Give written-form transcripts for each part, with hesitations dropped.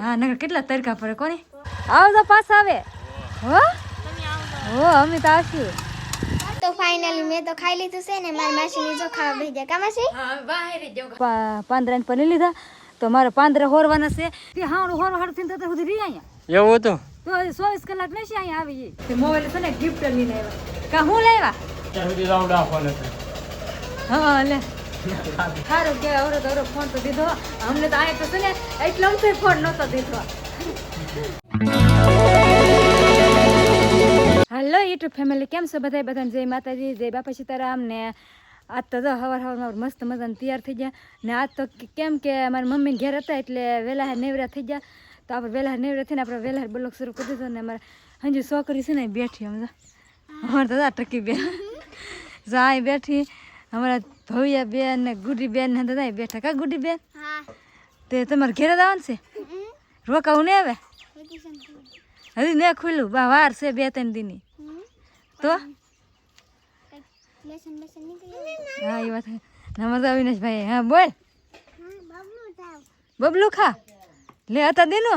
હા નગર કેટલા તડકા પડે કોને આવજો પાછા આવે હો હો અમે તો આવશું તો ફાઇનલી મેં તો ખાઈ લીધું છે ને મારી માસીની જો ખાવા બેસી ગયા કામાસી હા બહાર જ પાંદરા ને પની લીધા તો મારે પાંદરા હોરવાના છે તે હાણું હોરવાડ થઈને તો સુધી રી અહીંયા એવું હતું તો 24 કલાક નશી અહીંયા આવી તે મોબાઈલ છે ને ગિફ્ટ લઈને આવ્યા કા હું લાવ્યા ત્યાં સુધી રાવડા ફોન હતો હા લે સારું કે અવરો ફોન તો દીધો અમને તો આયા તો છે ને એટલે અમને ફોન નતો દીધો હેલો યુટ્યુબ ફેમિલી કેમ છો બધાને જય માતાજી જય બાપા સીતારામ ને આજ તો હવાર મસ્ત મજાને તૈયાર થઈ ગયા ને આજ તો કેમ કે મારી મમ્મી ઘેર હતા એટલે વહેલા નેવરા થઈ ગયા તો આપણે વહેલા નેવરા થઈને આપણે વહેલા બ્લોગ શરૂ કરી દીધો ને અમારે હજુ છોકરી છે ને બેઠી અમે અમારે તો ટકી બેન જાય બેઠી અમારા ભવ્યા બેન ને ગુડી બેન ને દાદા બેઠા કા ગુડી બેન તે તમારે ઘેરે આવવાનું છે રોકાવું નહીં આવે હજી ને ખુલ્લું બા વાર છે 2-3 દીની તો હા એ વાત નમસ્તે અવિનાશભાઈ હા બોલ બબલું ખા લે હતા દીનો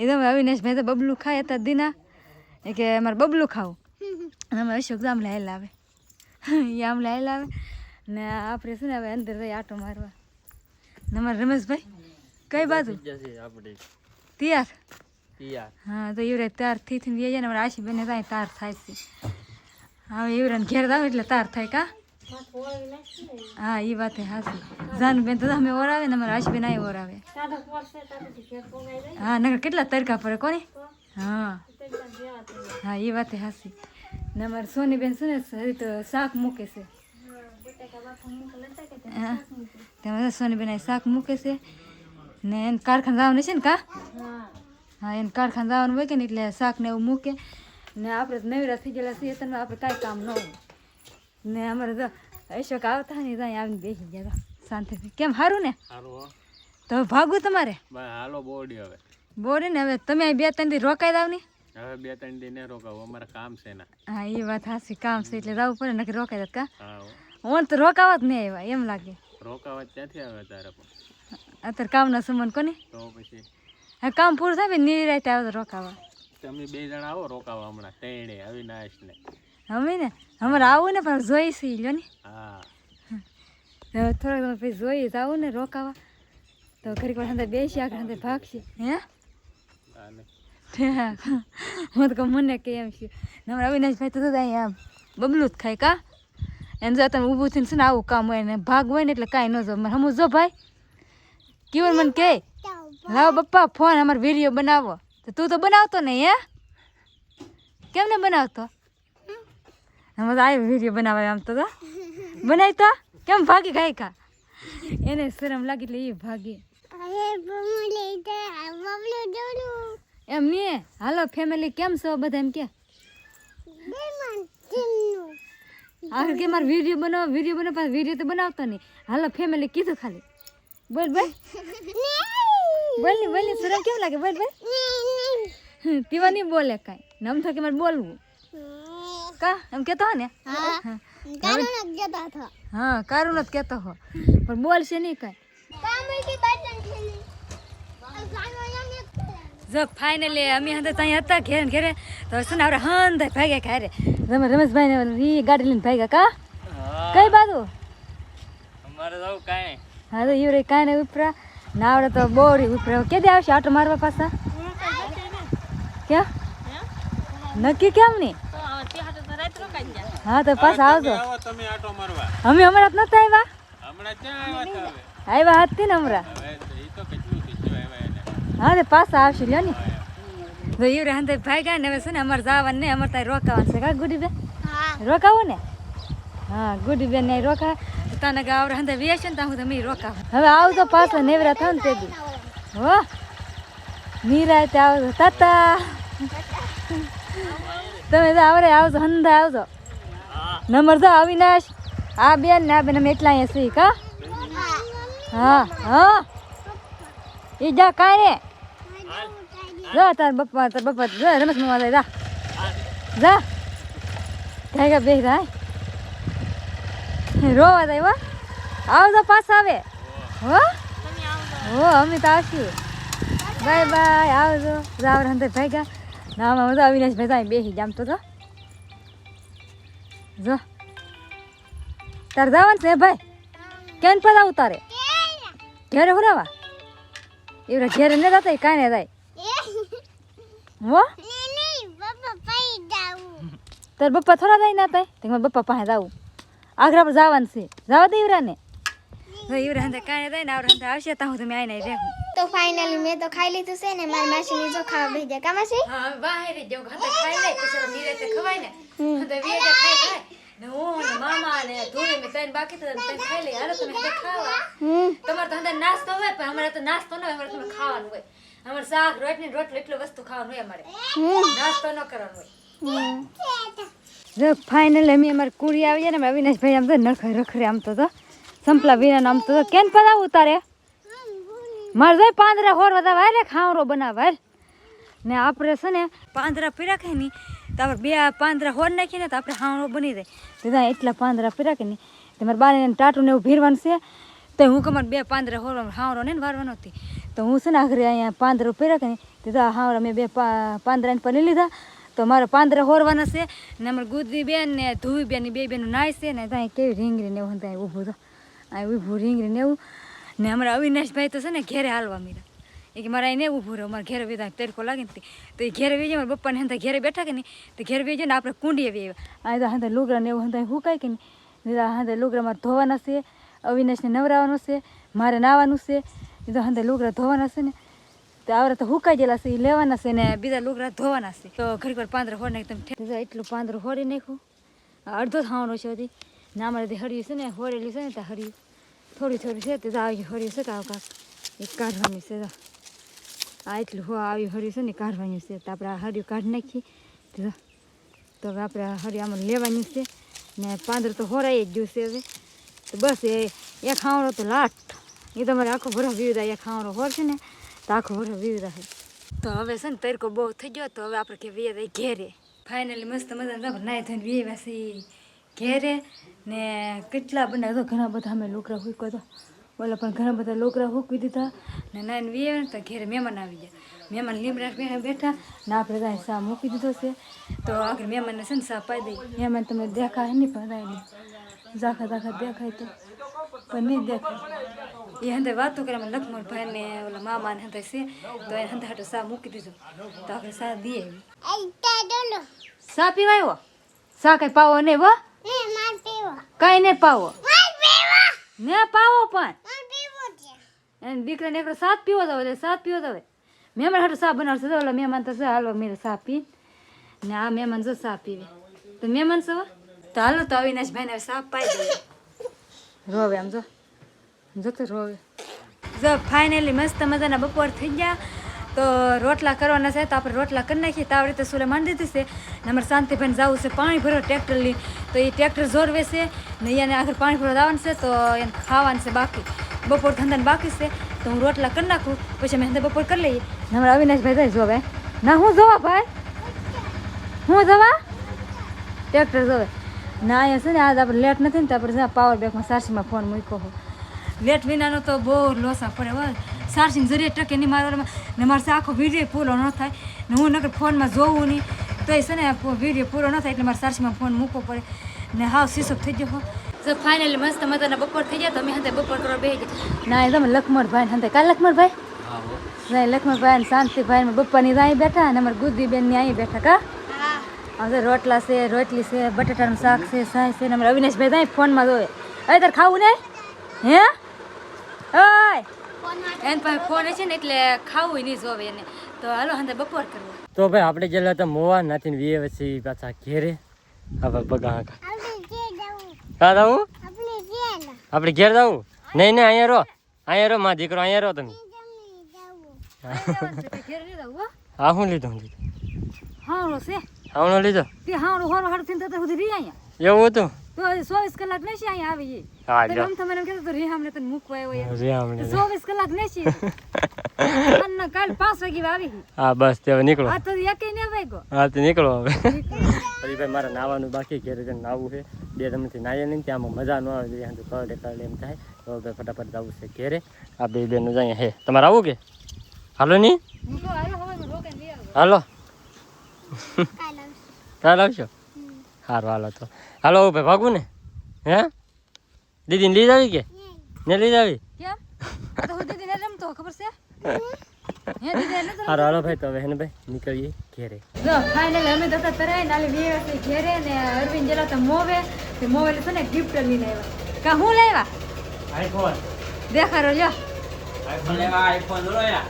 એ તમે અવિનાશભાઈ તો બબલું ખાય હતા દીના એ કે અમારે બબલું ખાવું અમે અશોક આમ લાયેલ આવે એ આમ લાયેલ આવે ને આપણે છે ને હવે અંદર રહી આટો મારવા ને અમારે રમેશભાઈ કઈ બાજુ તૈયાર હા તો એવડે તાર થી જાય ને અમારે આશી બેને થાય તાર થાય છે હવે એવડે ઘેર જાવ એટલે તાર થાય કા હા એ વાત હાસી જાન બેન તો અમે ઓરાવે ને અમારે આશી બેન આ ઓરાવે હા નગર કેટલા તડકા પડે કોને હા હા એ વાત હાસી ને અમારે સોની બેન છે ને તો શાક મૂકે છે તેમાં સોની બેન શાક મૂકે છે ને એને કારખાને જવાનું છે ને કા હા એને કારખાને જવાનું હોય કે ને એટલે શાક ને એવું મૂકે ને આપણે નવીરા થઈ ગયેલા છીએ તમે આપણે કાંઈ કામ ન હોય ને અમારે તો અશોક આવતા ને ત્યાં આવીને બેસી ગયા શાંતિથી કેમ સારું ને તો ભાગું તમારે હાલો બોડી હવે બોડી ને હવે તમે 2-3 દી રોકાઈ દાવ ને હવે 2-3 દી ને રોકાવું અમારે કામ છે ને હા એ વાત હાસી કામ છે એટલે જવું પડે નક્કી રોકાઈ દત કા ઓન તો રોકાવા જ નહીં આવ્યા એમ લાગે રોકાવા ક્યાંથી આવે તારે અત્યારે કામનો સંબંધ કોને તો પછી હા કામ પૂરું થાય નિરાતે આવે તો રોકાવા તમે 2 જણા આવો રોકાવા હમણાં તેણે અવિનાશ ને અમે ને અમારે આવું ને પણ જોઈશી લ્યો ને હા હવે થોડાક પછી જોઈ આવું ને રોકાવા તો ઘડીક વાર અંદર બેસી આગળ અંદર ભાગશે હે હું તો મને કે એમ છે અમારા અવિનાશભાઈ તો અહીંયા બબલું જ ખાય કા એને જો તમે ઊભું થઈને છે ને આવું કામ હોય ને ભાગ હોય ને એટલે કાંઈ ન જો હમું જો ભાઈ કેવું મને કે લાવો પપ્પા ફોન અમારે વિડીયો બનાવો તો તું તો બનાવતો નહીં હે કેમ ને બનાવતો અમે તો આવી વિડીયો બનાવાય આમ તો બનાવી તો કેમ ભાગી ખાઈ ખા એને શરમ લાગી એટલે એ ભાગી એમ નહીં હાલો ફેમિલી કેમ છો બધા એમ કે આગળ કે મારે વિડીયો બનાવો પાછા વિડીયો તો બનાવતો નહીં હાલો ફેમિલી કીધું ખાલી બોલ બોલ બોલ ની શરમ કેમ લાગે બોલ પીવા નહીં બોલે કાંઈ નમ થકે મારે બોલવું કા એમ કેતો હો ને હા કારું જ કેતો હો પણ બોલશે નહીં કાંઈ જો ફાઇનલી અમે ત્યાં હતા ઘેરે તો શું ને આપણે હંધાઈ ભાગ્યા ઘરે રમેશભાઈ ને એ ગાડી લઈને ભાગ્યા કા કઈ બાજુ અમારે જવું કાંઈ હા તો ઈવડે કાંઈ નહીં ઉપરા ના આવડે તો બોરી ઉપરા કેદી આવશે આટો મારવા પાછા ક્યાં નક્કી કેમ નહીં હા તો પાછા આવજો તમે આટો મારવા અમે હમણાં જ નતા આવ્યા હમણાં ક્યાં આવ્યા આવ્યા હતી ને હમણાં હવે એ તો કેટલું ખીચું આવ્યા હા તો પાછા આવશે લ્યો ને તો ઈવડે હંતે ભાઈ ગયા ને હવે છે ને અમારે જવાનું નહીં અમારે ત્યાં રોકાવાનું છે કા ગુડી બેન રોકાવું ને હા ગુડી બેન ને રોકા તને કે આવડે હંતે વેસે ને ત્યાં હું તમે રોકાવ હવે આવજો પાછો નેવરા થાવ ને તે દી હો નિરાતે આવજો તાતા તમે તો આવડે આવજો હંધા આવજો નંબર જો અવિનાશ આ બેન ને આ બેન અમે એટલા અહીંયા છીએ કા હા હા એ જા કાંઈ ને જા તાર બપ્પા જો રમેશ મામા જા જા કાંઈ બે રાય રોવા જાય આવજો પાછા આવે હો હો અમે તો આવશું. બાય બાય, આવજો. રાવણ અંદર ભાગ્યા ના આમાં બધા અવિનાશ ભાઈ ત્યાં બેસી જામતો તો જો તારે જવાનું છે ભાઈ કેમ પર આવું તારે ઘેરે હુરાવા એવડા ઘેરે ન જતા કાંઈ ને જાય હો તાર બપ્પા થોડા જાય ના થાય તો મારા બપ્પા પાસે જાવું આગ્રા પર જવાનું છે જવા દે ઈવરાને ઈવરા અંદર કાંઈ જાય ને આવડા અંદર આવશે ત્યાં હું તમે આવીને રહેવું. તો ફાઇનલી મેં તો ખાઈ લીધું છે ને મારી માસીની જો ખાવા બેસી ગયા કા માસી હા બહાર જ જવું ખાતા ખાઈ લે પછી નિરાતે ખવાય ને તો વેજે ખાય ને હું ને મામા ને ધોરી મે તૈન બાકી તો તૈન ખાઈ લે હાલો તમે તે ખાવા તમારે તો અંદર નાસ્તો હોય પણ અમારે તો નાસ્તો ન હોય અમારે તમે ખાવાનું હોય અમારે શાક રોટલી રોટલી એટલી વસ્તુ ખાવાનું હોય અમારે નાસ્તો ન કરવાનો હોય. જો ફાઇનલ અમે અમારે કુડી આવી ને અવિનાશ ભાઈ આમ તો નખરે રખરે આમ તો સંપલા વીરા આમ તો કેમ પદાવ ઉતારે મારે જાય પાંદરા હોર બધા વારે ખાવરો બનાવે ને આપણે છે ને પાંદરા પીરા ખાઈ ની તો આપણે બે પાંદરા હોર નાખીએ ને તો આપણે ખાવરો બની જાય તો ત્યાં એટલા પાંદરા પીરા કે નહીં તમારે બાને ટાટું ને એવું ભીરવાનું છે તો હું કમાર બે પાંદરા હોર ખાવરો ને વારવાનો હતી તો હું છે ને આખરે અહીંયા પાંદરા પીરા કે નહીં તો હાવરા મેં બે પાંદરાને પણ લઈ લીધા તો મારા પાંદરા હોરવાના છે ને અમારે ગુદી બેન ને ધુવી બેન ની બે બેનું નાય છે ને ત્યાં કેવી રીંગરી ને એવું ત્યાં ઊભું તો આ ઊભું રીંગરી ને એવું ને અમારા અવિનાશભાઈ તો છે ને ઘેરે હાલવા મીરા એ કે મારે એને ઊભું રહ્યો મારે ઘેરે વેતા તડકો લાગે ને તો એ ઘેરે વેજે મારા પપ્પાને હંતા ઘેરે બેઠા કે નહીં તો ઘેરે વેજે ને આપણે કુંડીએ વેવા આ તો હંતા લુગડા ને એવું હંતા હુકાય કે નહીં હંતા લુગડા મારે ધોવાના છે અવિનાશને નવરાવાનું છે મારે નાવાનું છે એ તો હંતા લુગડા ધોવાના છે ને તો આવડે તો હુકાઈ ગયેલા છે એ લેવાના છે ને બીજા લુગડા ધોવાના છે તો ઘડીક વાર પાંદરો હોડ નાખી તમે એટલું પાંદરો હોડી નાખ્યું અડધો થવાનો છે બધી ને અમારે હળિયું છે ને હોડેલી છે ને ત્યાં હળિયું થોડી થોડી છે તે આવી હળિયું છે કાં કાંક એ કાઢવાની છે આ એટલું હો આવી હળિયું છે ને કાઢવાનું છે તો આપણે આ હળિયું કાઢી નાખીએ તો હવે આપણે આ હળિયું આમાં લેવાનું છે ને પાંદરું તો હોરાઈ જ ગયું છે હવે તો બસ એ ખાવડો તો લાટ એ તમારે આખો ભરો વિવિધા એ ખાવડો હોર છે ને તો આખો ભરો વિવિધા છે તો હવે છે ને તડકો બહુ થઈ ગયો તો હવે આપણે કે વીએ ઘેરે ફાઇનલી મસ્ત મજા નાય થઈને વીએ છીએ ઘેરે ને કેટલા બનાવ્યો ઘણા બધા અમે લોકરા હૂકવા તો બોલો પણ ઘણા બધા લોકરા હૂકવી દીધા ને નાઈને વીએ ને તો ઘેરે મહેમાન આવી ગયા મહેમાન લીમડા બેઠા ને આપણે ત્યાં સા મૂકી દીધો છે તો આગળ મહેમાનને છે ને સા પાઈ દઈ મહેમાન તમને દેખાય નહીં પણ નહીં ઝાખા ઝાખા દેખાય તો પણ નહીં દેખાય એ હંધે વાતો કરે અમે લખમણભાઈ ને ઓલા મામા ને હંધે છે તો એ હંધે હાટો સા મૂકી દીધો તો આપણે સા દઈએ સા પીવા આવ્યો સા કઈ પાવો નહીં હો કઈ નહીં પાવો ને પાવો પણ એને દીકરાને એકડો સાત પીવો તો એટલે સાત પીવો તો મહેમાન હાટો સા બનાવશે તો ઓલા મહેમાન તો છે હાલો મેરે સા પી ને આ મહેમાન જો સા પીવે તો મહેમાન છો તો હાલો તો અવિનાશભાઈ ને સા પાઈ દઈએ રોવે આમ જો જોતો રોવે જો ફાઇનલી મસ્ત મજાના બપોર થઈ ગયા તો રોટલા કરવાના છે તો આપણે રોટલા કરી નાખીએ તો આવી રીતે સુલે માંડી દીધી છે ને અમારે શાંતિભાઈને જવું છે પાણી ભરવા ટ્રેક્ટરની તો એ ટ્રેક્ટર જોરવે છે ને એને આગળ પાણી ભરવા જવાનું છે તો એને ખાવાનું છે બાકી બપોર ધંધાને બાકી છે તો હું રોટલા કરી નાખું પછી અમે બપોર કરી લઈએ ને અમારા અવિનાશભાઈ જાય જોવે ના હું જોવા ભાઈ હું જવા ટ્રેક્ટર જોવે ના અહીંયા છે ને આજ આપણે લેટ નથી ને તો આપણે પાવર બેંકમાં સારસીમાં ફોન મૂક્યો હો લેટ વિનાનો તો બહુ લોસા પડે હોય ચાર્જિંગ જરીએ ટકે નહીં મારવામાં ને મારે આખો વિડીયો પૂરો ન થાય ને હું નકર ફોનમાં જોવું નહીં તો એ છે ને વિડીયો પૂરો ન થાય એટલે મારે ચાર્જિંગમાં ફોન મૂકવો પડે ને હાવ શીશો થઈ ગયો તો ફાઇનલી મસ્ત મજાના બપોર થઈ ગયા તો અમે હંતે બપોર કરવા બેસી ગયા ના તમે લખમણભાઈ હંતે કાલ લખમણભાઈ નહીં લખમણભાઈ ને શાંતિભાઈ બપ્પાની અહીં બેઠા અને અમારે ગુદ્દીબેનની અહીં બેઠા કા આમ તો રોટલા છે રોટલી છે બટાટાનું શાક છે સાય છે ને અમારે અવિનાશભાઈ ત્યાં ફોનમાં જોવે હવે તારે ખાવું નહીં હે ઓય એને પાસે ફોન છે ને એટલે ખાવું નહીં જોવે એને તો હાલો હંતે બપોર કરવા તો ભાઈ આપણે જેલા તો મોવા નાથી વીએ પછી પાછા ઘેરે હવે બગા કા જાવું આપણે ઘેર જાવું નહીં નહીં અહીંયા રહો માં દીકરો અહીંયા રહો તમે હા હું લીધું હાવડો છે આવનો લીધો તે હાવડો હોરો હાડ થઈને તો સુધી રી અહીંયા એવું હતું તો 24 કલાક નશી અહીંયા આવી હા તો આમ તમે કહેતો તો રેહામને તને મૂકવા આવ્યો રે આમને 24 કલાક નશી અને કાલ 5 વાગે આવી હા બસ તે હવે નીકળો આ તો એકે ને વાગ્યો હા તો નીકળો હવે પછી ભાઈ મારે નાવાનું બાકી ઘેરે જઈને નાવું છે 2 દિવસથી નાહીએ નહીં ત્યાં મજા ન આવે જોઈએ કરડે એમ થાય તો ભાઈ ફટાફટ જવું છે ઘેરે આ બે બેનું જાય હે તમારે આવું કે હાલો નહીં હું તો હાલો હવે રોકે લઈ આવો હાલો કાલ આવશે કાલ આવશો સારું હાલો તો હાલો ભાઈ ભાગવું ને હે દીદીને લઈ જાવી કે ને લઈ જાવી કેમ તો હું દીદી ને રમતો ખબર છે હે દીદી ને સારું હાલો ભાઈ તો હવે હે ને ભાઈ નીકળીએ ઘેરે જો ફાઇનલ અમે તો તરાય નાલે વ્યવસ્થિત ઘેરે ને અરવિંદ જેલા તો મોવે તે મોવે છે ને ગિફ્ટ લઈને આવ્યા કા હું લાવ્યા આઈફોન દેખાડો લ્યો આઈફોન લેવા આઈફોન લો યાર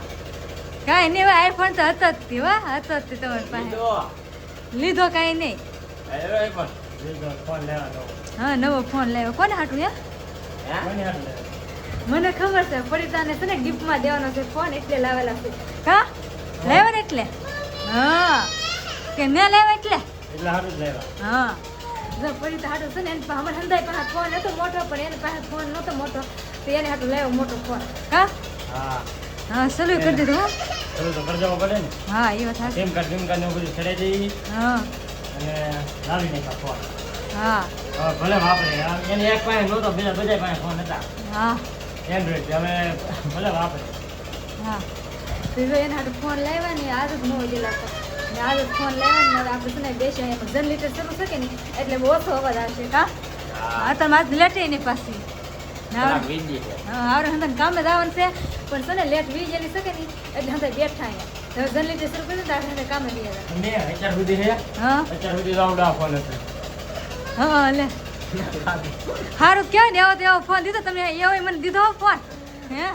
કાંઈ નહીં આઈફોન તો હતો જ તે હો હતો જ તે તમારી પાસે લીધો કાંઈ નહીં આઈફોન ફોન લેવા દો હા નવો ફોન લાવ્યો કોને હાટું યાર મને ખબર છે પડિતાને છે ને ગિફ્ટમાં દેવાનો છે ફોન એટલે લાવેલા છે કા લાવ્યો ને એટલે હા કે મેં લાવ્યો એટલે એટલે સારું જ લેવા હા જો પડિતા હાટું છે ને એની પાસે અમારે હંદાઈ પાસે ફોન હતો મોટો પણ એની પાસે ફોન નહોતો મોટો તો એને હાટું લાવ્યો મોટો ફોન કા હા હા સલું કરી દીધું હો થોડું તો કરજો પડે ને હા એ વાત સાચી સિમ કાર્ડ ને બધું ચડાઈ દઈ હા અને લાવી નાખ્યા ફોન હા હવે ભલે વાપરે એની એક પાસે નહોતો બીજા બધા પાસે ફોન હતા હા એન્ડ્રોઈડ હવે ભલે વાપરે હા તો જો એને હાટું ફોન લાવ્યા ને આજ જ ન હોય લાગતો ને આજ જ ફોન લાવ્યા ને હવે આપણે છે ને બેસી અહીંયા જનરેટર શરૂ શકે ને એટલે બહુ ઓછો અવાજ આવશે કા હા તો મારે લેટે એની પાસે હા આવડે હંધાને કામે જવાનું છે પણ છે ને લેટ વી જેલી શકે ને એટલે હંધા બેઠા અહીંયા હવે જનરેટર શરૂ કરી તો આપણે હંધા કામે લઈ આવ્યા ને અત્યાર સુધી છે હા અત્યાર સુધી રાઉન્ડ ફોન હતો હા લે સારું કહેવાય ને એવો તો એવો ફોન દીધો તમે એવો મને દીધો ફોન હે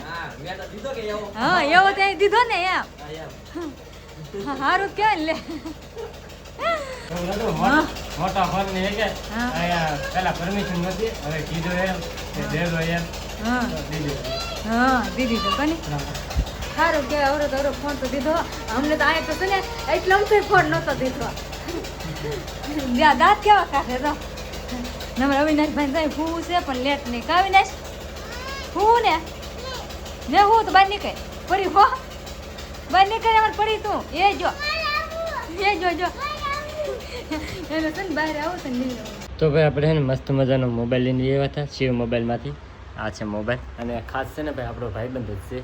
હા એવો તો અહીં દીધો ને એમ સારું કહેવાય ને લે એવું નતું મોટા ફોન ને કે હા. અહીંયા પેલા પરમિશન નથી હવે કીધું એમ કે દેલો એમ હા તો દીધું હા દીધી તો કોની સારું કે અવરો તો અવરો ફોન તો દીધો અમને તો અહીંયા તો છે ને એટલો અમથો ફોન નહોતો દીધો દાંત કેવા કાઢે તો નંબર અવિનાશ ભાઈ જાય હું છે પણ લેટ નહીં કા અવિનાશ હું ને હું તો બહાર નીકળે પડી હો બહાર નીકળે અમારે પડી તું એ જો જો એને છે ને બહાર આવું તો લઈ લઉં તો ભાઈ આપણે છે ને મસ્ત મજાનો મોબાઈલ લઈને આવ્યા હતા શિવ મોબાઈલમાંથી આ છે મોબાઈલ અને ખાસ છે ને ભાઈ આપણો ભાઈબંધ જ છે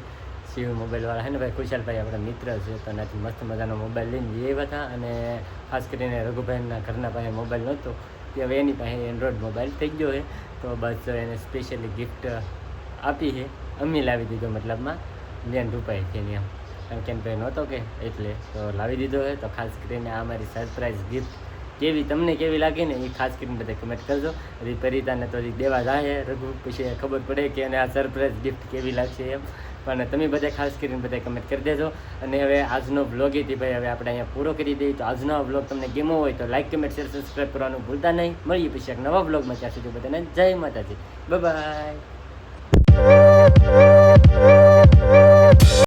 શિવ મોબાઈલવાળા છે ને ભાઈ કુશાલભાઈ આપણા મિત્ર છે તો એનાથી મસ્ત મજાનો મોબાઈલ લઈને આવ્યા હતા અને ખાસ કરીને રઘુભાઈના ઘરના પાસે મોબાઈલ નહોતો તે હવે એની પાસે એન્ડ્રોઈડ મોબાઈલ થઈ ગયો છે તો બસ એને સ્પેશિયલી ગિફ્ટ આપી છે અમે લાવી દીધો મતલબમાં ₹1 છે એની એમ કેમ ભાઈ નહોતો કે એટલે તો લાવી દીધો છે તો ખાસ કરીને આ મારી સરપ્રાઈઝ ગિફ્ટ કેવી તમને કેવી લાગે ને એ ખાસ કરીને બધા કમેન્ટ કરજો હજી પરિતાને તો હજી દેવા જાય રઘુ પછી ખબર પડે કે એને આ સરપ્રાઈઝ ગિફ્ટ કેવી લાગશે એમ પણ તમે બધા ખાસ કરીને બધા કમેન્ટ કરી દેજો અને હવે આજનો બ્લોગ એથી ભાઈ હવે આપણે અહીંયા પૂરો કરી દઈએ તો આજનો બ્લોગ તમને ગેમો હોય તો લાઈક કમેન્ટ શેર સબસ્ક્રાઈબ કરવાનું ભૂલતા નહીં મળીએ પછી એક નવા બ્લોગમાં ત્યાં સુધી બધાને જય માતાજી બાય બાય